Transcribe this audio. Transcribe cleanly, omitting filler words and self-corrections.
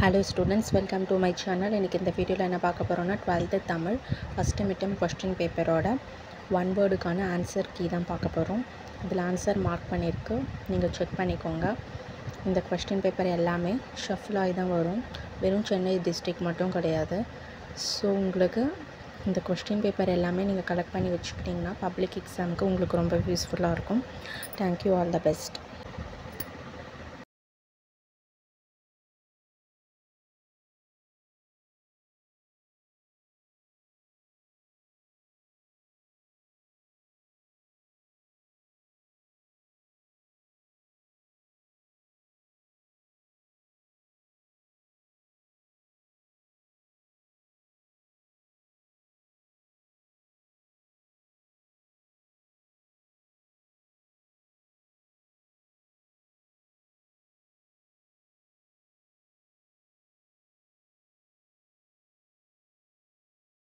Hello students, welcome to my channel. In this video la enna paaka porona 12th Tamil first midterm question paper oda one word கான answer key தான் பார்க்க போறோம். இதுல answer mark பண்ணிருக்கு. நீங்க check பண்ணிக்கோங்க. இந்த question paper எல்லாமே shuffle ஆயி தான் வரும். வெறும் சென்னை district மட்டும் கிடையாது. சோ உங்களுக்கு இந்த question paper எல்லாமே நீங்க கலெக்ட் பண்ணி வெச்சுக்கிட்டீங்கன்னா public exam க்கு உங்களுக்கு ரொம்ப யூஸ்ஃபுல்லா இருக்கும். Thank you, all the best.